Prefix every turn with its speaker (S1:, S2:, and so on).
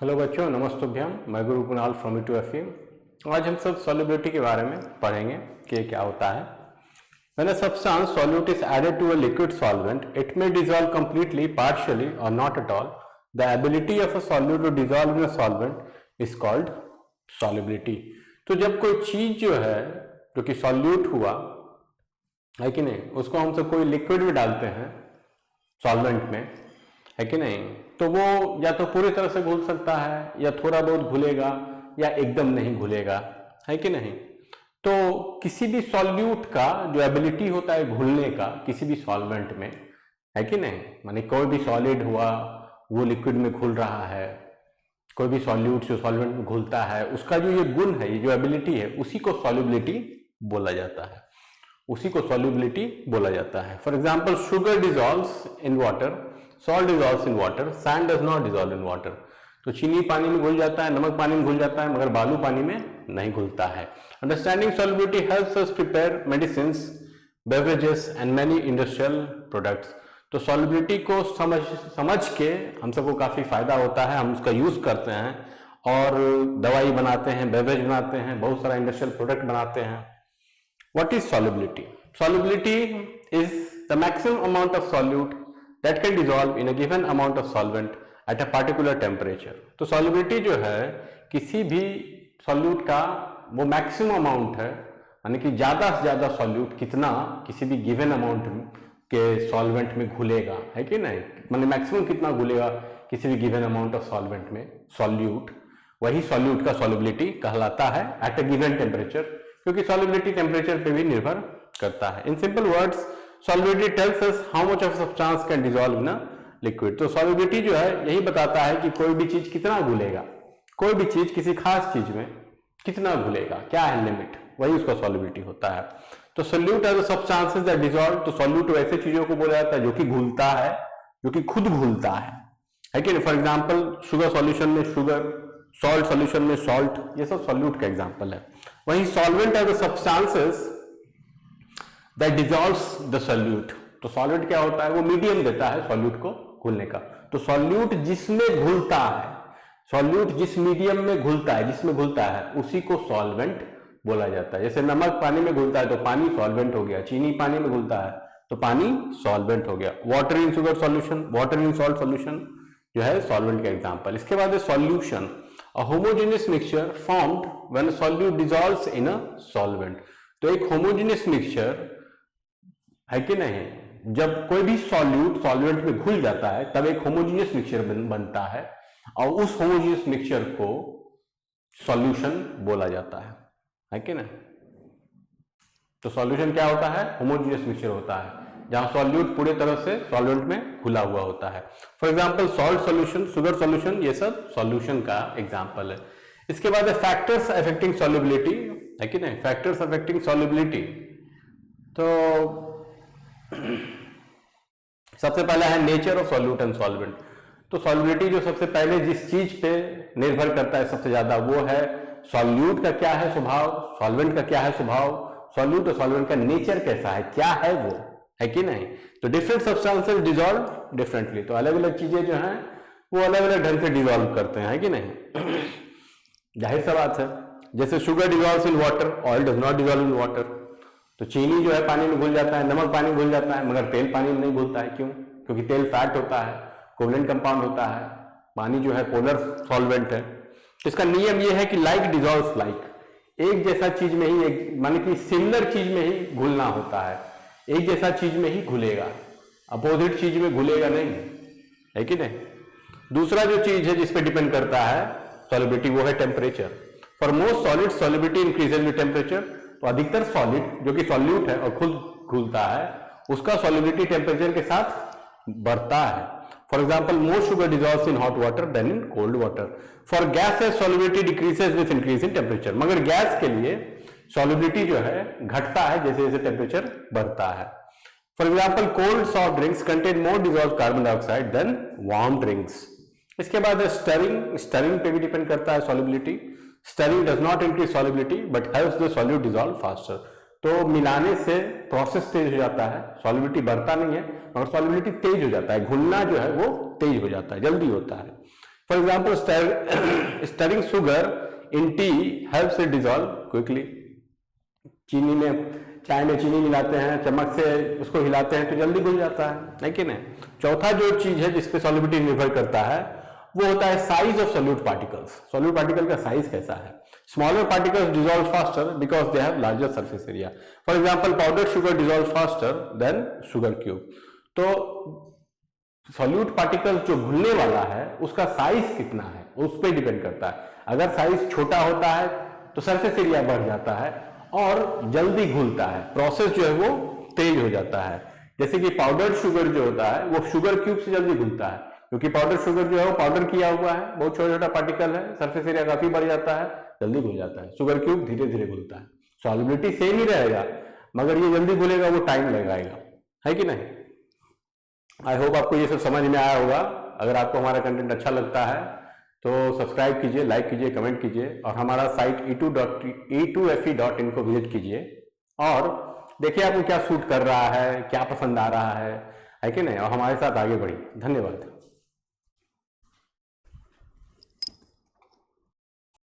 S1: Hello बच्चों, नमस्तुभ्यम। मैं गुरु Kunal from E2FE। आज हम सब सॉल्युबिलिटी के बारे में पढ़ेंगे कि क्या होता है। When a substance solute is added to a liquid solvent, it may dissolve completely, partially or not at all. The ability of a solute to dissolve in a solvent is called solubility। तो जब कोई चीज जो है जो कि solute हुआ है कि नहीं, उसको हम सब कोई लिक्विड में डालते हैं सॉल्वेंट में, है कि नहीं, तो वो या तो पूरी तरह से घुल सकता है या थोड़ा बहुत घुलेगा या एकदम नहीं घुलेगा, है कि नहीं। तो किसी भी सॉल्यूट का जो एबिलिटी होता है घुलने का किसी भी सॉल्वेंट में, है कि नहीं, माने कोई भी सॉलिड हुआ वो लिक्विड में घुल रहा है, कोई भी सॉल्यूट जो सॉल्वेंट में घुलता है उसका जो ये गुण है, ये जो एबिलिटी है, उसी को सॉल्युबिलिटी बोला जाता है, उसी को सॉल्युबिलिटी बोला जाता है। For example, sugar dissolves in water, salt dissolves in water, sand does not dissolve in water. तो चीनी पानी में घुल जाता है, नमक पानी में घुल जाता है, मगर बालू पानी में नहीं घुलता है। Understanding solubility helps us prepare medicines, beverages and many industrial products. तो सॉल्युबिलिटी को समझ के हम सबको काफी फायदा होता है, हम उसका यूज करते हैं और दवाई बनाते हैं, बेवरेज बनाते हैं, बहुत सारा इंडस्ट्रियल प्रोडक्ट बनाते हैं। What is solubility? Solubility is the maximum amount of solute that can dissolve in a given amount of solvent at a particular temperature। तो solubility जो है किसी भी solute का वो maximum amount है, यानी कि ज्यादा से ज्यादा solute कितना किसी भी given amount के solvent में घुलेगा, है कि नहीं, माने maximum कितना घुलेगा किसी भी given amount of solvent में solute, वही solute का solubility कहलाता है at a given temperature, क्योंकि सॉल्युबिलिटी टेम्परेचर पे भी निर्भर करता है। In simple words, solubility tells us how much of substance can dissolve in a liquid. तो सॉल्युबिलिटी जो है यही बताता है कि कोई भी चीज कितना घुलेगा, कोई भी चीज किसी खास चीज में कितना घुलेगा, क्या है लिमिट, वही उसका सॉल्युबिलिटी होता है। तो solute are the substances that dissolve. तो सोल्यूट वैसे चीजों को बोला जाता है जो कि घुलता है, जो कि खुद घुलता है कि नहीं। फॉर एग्जाम्पल, शुगर सॉल्यूशन में शुगर, सॉल्ट सॉल्यूशन में सॉल्ट, ये सब सॉल्यूट का एग्जांपल है। वहीं solvent are the substances that dissolves the solute. तो सॉल्वेंट क्या होता है, वो मीडियम देता है सॉल्यूट को घुलने का। तो सॉल्यूट जिसमें घुलता है, सॉल्यूट जिस मीडियम में घुलता है, जिसमें घुलता है, उसी को सॉल्वेंट बोला जाता है। जैसे नमक पानी में घुलता है तो पानी सॉल्वेंट हो गया, चीनी पानी में घुलता है तो पानी सॉल्वेंट हो गया। Water in sugar solution, water in salt solution जो है सॉल्वेंट का एग्जांपल। इसके बाद है solution, a homogeneous mixture formed when a solute dissolves in a solvent। तो एक homogeneous mixture है कि नहीं, जब कोई भी सॉल्यूट सॉल्वेंट में घुल जाता है तब एक homogeneous mixture बनता है और उस homogeneous mixture को सॉल्यूशन बोला जाता है कि नहीं। तो सॉल्यूशन क्या होता है, homogeneous mixture होता है जहां सॉल्यूट पूरे तरह से सॉल्वेंट में घुला हुआ होता है। For example, salt solution, sugar solution, ये सब सॉल्यूशन का एग्जांपल है। इसके बाद है फैक्टर्स अफेक्टिंग सॉल्युबिलिटी, है कि नहीं, फैक्टर्स अफेक्टिंग सॉल्युबिलिटी। तो सबसे पहला है nature of solute and solvent. तो सॉल्युबिलिटी जो सबसे पहले जिस चीज पे निर्भर करता है सबसे ज्यादा, वो है सॉल्यूट का क्या है स्वभाव, सॉल्वेंट का क्या है स्वभाव, सॉल्यूट और सॉल्वेंट का नेचर कैसा है, क्या है वो, है कि नहीं। तो डिफरेंट सब्सटेंसेस डिसॉल्व डिफरेंटली। तो अलग अलग चीजें जो हैं वो अलग अलग ढंग से डिसॉल्व करते हैं, है कि नहीं। जाहिर सा बात है, जैसे sugar dissolves in water, oil does not dissolve in water. तो चीनी जो है पानी में घुल जाता है, नमक पानी में घुल जाता है, मगर तेल पानी में नहीं घुलता है। क्यों? क्योंकि तेल फैट होता है, कोवलेंट कंपाउंड होता है, पानी जो है पोलर सॉल्वेंट है। तो इसका नियम यह है कि लाइक डिसॉल्व्स लाइक, एक जैसा चीज में ही, माने कि सिमिलर चीज में ही घुलना होता है, एक जैसा चीज में ही घुलेगा, अपोजिट चीज में घुलेगा नहीं, है कि नहीं। दूसरा जो चीज है जिस पे डिपेंड करता है सॉल्युबिलिटी, वो है temperature. For most solid solubility increases with temperature. तो अधिकतर सॉलिड जो कि सॉल्यूट है और खुद घुलता है, उसका सॉल्युबिलिटी टेम्परेचर के साथ बढ़ता है। For example, more sugar dissolves in hot water than in cold water. For gases solubility decreases with increase in temperature. मगर गैस के लिए सॉल्युबिलिटी जो है घटता है जैसे जैसे टेम्परेचर बढ़ता है। For example, cold soft drinks contain more dissolve carbon dioxide than warm drinks. इसके बाद है स्टरिंग, स्टरिंग पे भी डिपेंड करता है solubility. Stirring does not increase solubility but helps the solute dissolve faster. तो मिलाने से प्रोसेस तेज हो जाता है, सॉल्युबिलिटी बढ़ता नहीं है मगर सॉल्युबिलिटी तेज हो जाता है, घुलना जो है वो तेज हो जाता है, जल्दी होता है। For example stirring sugar in T helps it dissolve quickly. चीनी में, चाय में चीनी मिलाते हैं, चम्मच से उसको हिलाते हैं तो जल्दी घुल जाता है कि नहीं। चौथा जो चीज है जिसपे सॉल्युबिलिटी निर्भर करता है वो होता है size of solute particles. Solute particle का साइज कैसा है। Smaller particles dissolve faster because they have larger surface area. For example powder sugar dissolve faster than sugar cube. तो सॉल्यूट पार्टिकल जो घुलने वाला है उसका साइज कितना है उस पर डिपेंड करता है। अगर साइज छोटा होता है तो सरफेस एरिया बढ़ जाता है और जल्दी घुलता है, प्रोसेस जो है वो तेज हो जाता है। जैसे कि पाउडर शुगर जो होता है वो शुगर क्यूब से जल्दी घुलता है क्योंकि पाउडर शुगर जो है वो पाउडर किया हुआ है, बहुत छोटा छोटा पार्टिकल है, सरफेस एरिया काफी बढ़ जाता है, जल्दी घुल जाता है। शुगर क्यूब धीरे धीरे घुलता है। सॉल्युबिलिटी सेम ही रहेगा मगर ये जल्दी घुलेगा, वो टाइम लगाएगा, है कि नहीं। आई होप आपको ये सब समझ में आया होगा। अगर आपको हमारा कंटेंट अच्छा लगता है तो सब्सक्राइब कीजिए, लाइक कीजिए, कमेंट कीजिए और हमारा साइट e2fe.in को विजिट कीजिए और देखिए आपको क्या सूट कर रहा है, क्या पसंद आ रहा है कि नहीं, और हमारे साथ आगे बढ़िए। धन्यवाद।